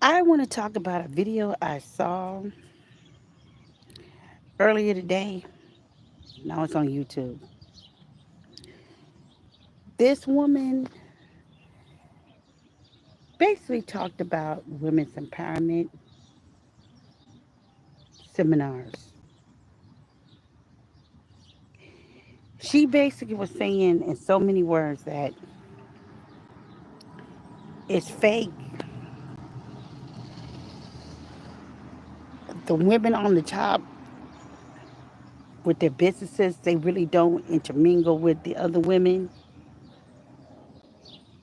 I want to talk about a video I saw earlier today. Now it's on YouTube. This woman basically talked about women's empowerment seminars. She basically was saying in so many words that it's fake. The women on the top with their businesses, they really don't intermingle with the other women.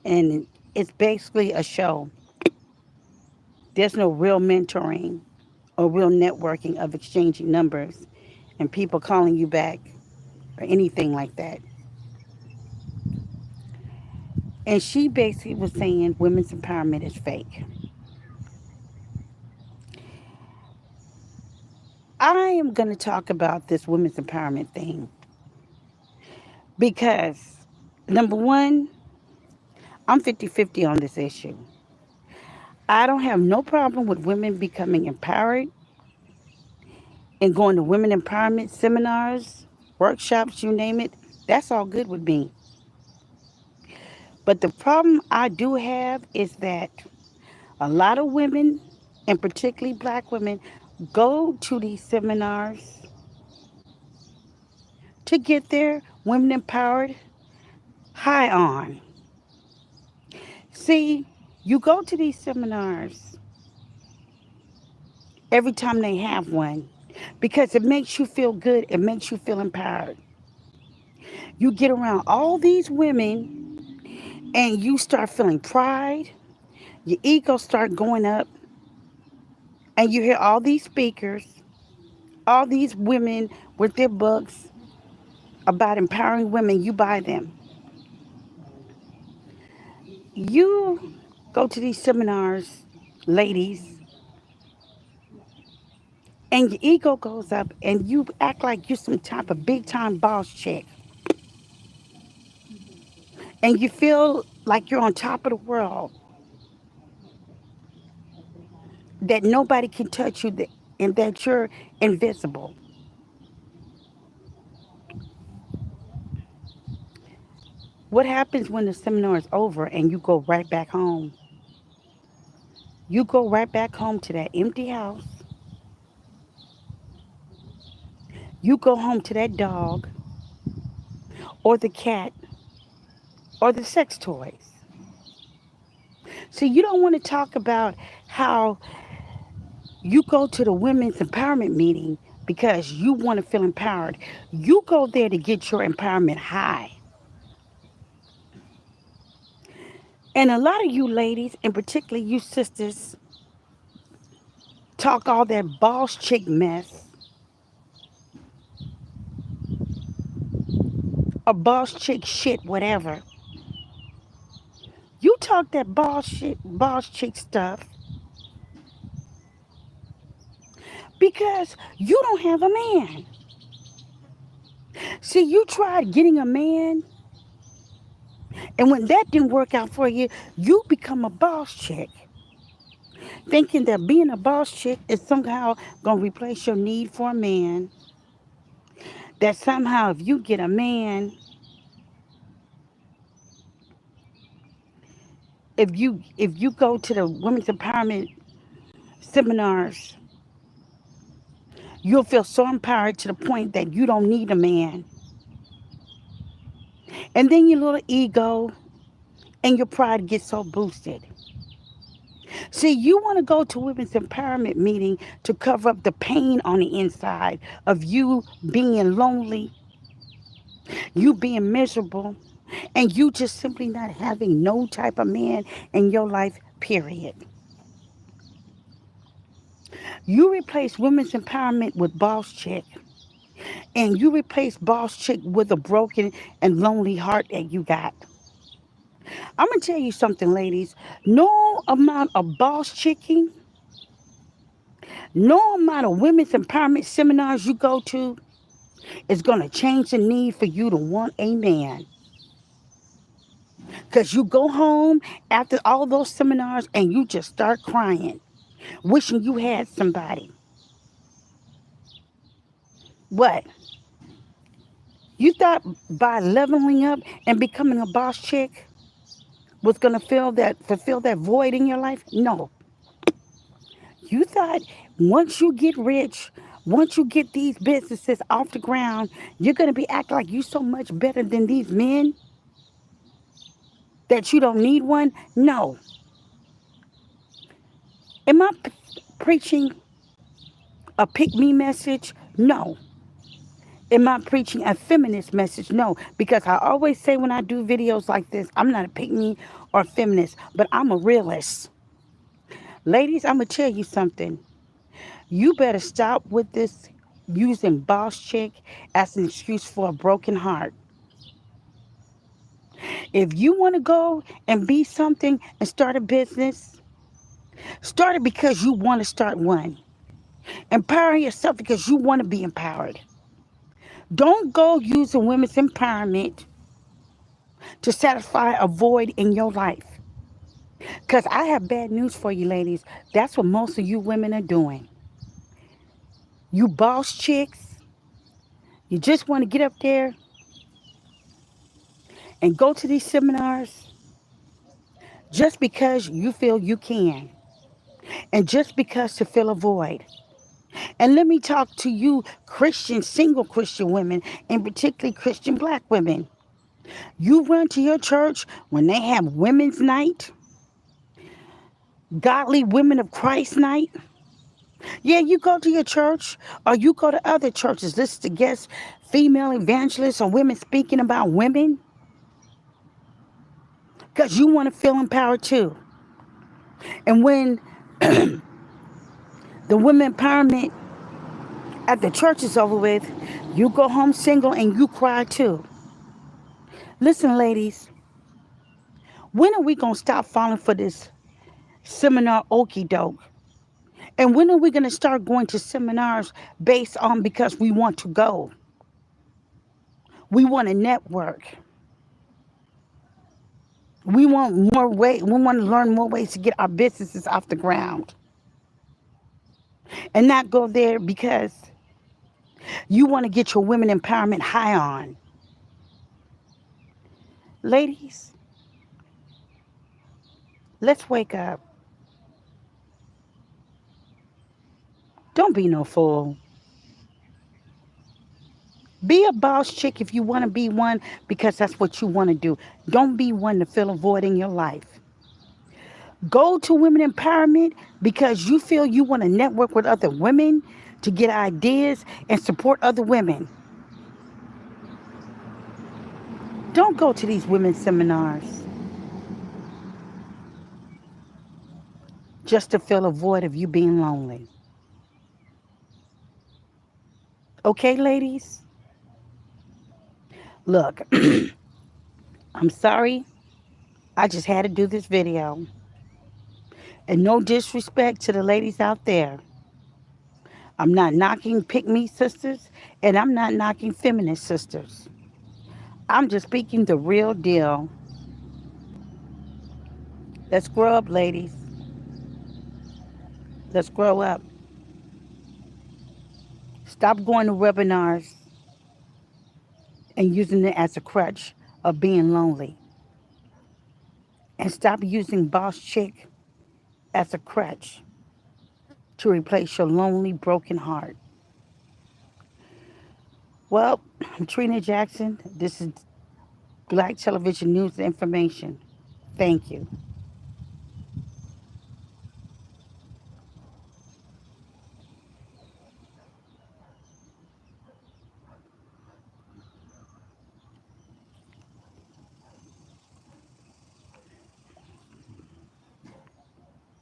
And it's basically a show. There's no real mentoring or real networking of exchanging numbers and people calling you back or anything like that. And she basically was saying women's empowerment is fake. I am going to talk about this women's empowerment thing because, number one, I'm 50-50 on this issue. I don't have no problem with women becoming empowered and going to women empowerment seminars, workshops, you name it. That's all good with me. But the problem I do have is that a lot of women, and particularly black women, go to these seminars to get their women empowered high on. See, you go to these seminars every time they have one because it makes you feel good, it makes you feel empowered. You get around all these women and you start feeling pride, your ego start going up, and you hear all these speakers, all these women with their books about empowering women, you buy them. You go to these seminars, ladies, and your ego goes up and you act like you're some type of big time boss chick. And you feel like you're on top of the world, that nobody can touch you, and that you're invisible. What happens when the seminar is over and you go right back home? You go right back home to that empty house. You go home to that dog or the cat or the sex toys. See, you don't want to talk about how you go to the women's empowerment meeting because you want to feel empowered. You go there to get your empowerment high. And a lot of you ladies, and particularly you sisters, talk all that boss chick mess or boss chick shit, whatever. You talk that boss shit, boss chick stuff because you don't have a man. See, you tried getting a man, and when that didn't work out for you, you become a boss chick, thinking that being a boss chick is somehow going to replace your need for a man. That somehow, if you get a man, if you go to the women's empowerment seminars, you'll feel so empowered to the point that you don't need a man. And then your little ego and your pride gets so boosted. See, you want to go to women's empowerment meeting to cover up the pain on the inside of you being lonely, you being miserable, and you just simply not having no type of man in your life, period. You replace women's empowerment with boss chick, and you replace boss chick with a broken and lonely heart that you got. I'm gonna tell you something, ladies. No amount of boss chicking, no amount of women's empowerment seminars you go to is gonna change the need for you to want a man. Cause you go home after all those seminars and you just start crying. wishing you had somebody. What? You thought by leveling up and becoming a boss chick was going to fulfill that void in your life? No. You thought once you get rich, once you get these businesses off the ground, you're going to be acting like you so much better than these men that you don't need one? No. Am I preaching a pick me message? No. Am I preaching a feminist message? No. Because I always say when I do videos like this, I'm not a pick me or feminist, but I'm a realist. Ladies, I'm going to tell you something. You better stop with this using boss chick as an excuse for a broken heart. If you want to go and be something and start a business, start it because you want to start one. Empower yourself because you want to be empowered. Don't go using women's empowerment to satisfy a void in your life. Because I have bad news for you, ladies. That's what most of you women are doing. You boss chicks, you just want to get up there and go to these seminars just because you feel you can and just because to fill a void. And let me talk to you Christian, single Christian women, and particularly Christian black women. You run to your church when they have women's night, godly women of Christ night. Yeah, you go to your church or you go to other churches, listen to guest female evangelists or women speaking about women because you want to feel empowered too. And when the women empowerment at the church is over with, you go home single and you cry too. Listen, ladies, when are we going to stop falling for this seminar okey doke? And when are we going to start going to seminars based on because we want to go? We want to network. We want more way. We want to learn more ways to get our businesses off the ground. And not go there because you want to get your women empowerment high on. Ladies, let's wake up. Don't be no fool. Be a boss chick if you want to be one because that's what you want to do. Don't be one to fill a void in your life. Go to women empowerment because you feel you want to network with other women to get ideas and support other women. Don't go to these women's seminars just to fill a void of you being lonely. Okay, ladies? Look, I'm sorry. I just had to do this video. And no disrespect to the ladies out there. I'm not knocking pick me sisters, and I'm not knocking feminist sisters. I'm just speaking the real deal. Let's grow up, ladies. Let's grow up. Stop going to webinars and using it as a crutch of being lonely. And stop using boss chick as a crutch to replace your lonely, broken heart. Well, I'm Trina Jackson. This is Black Television News and Information. Thank you.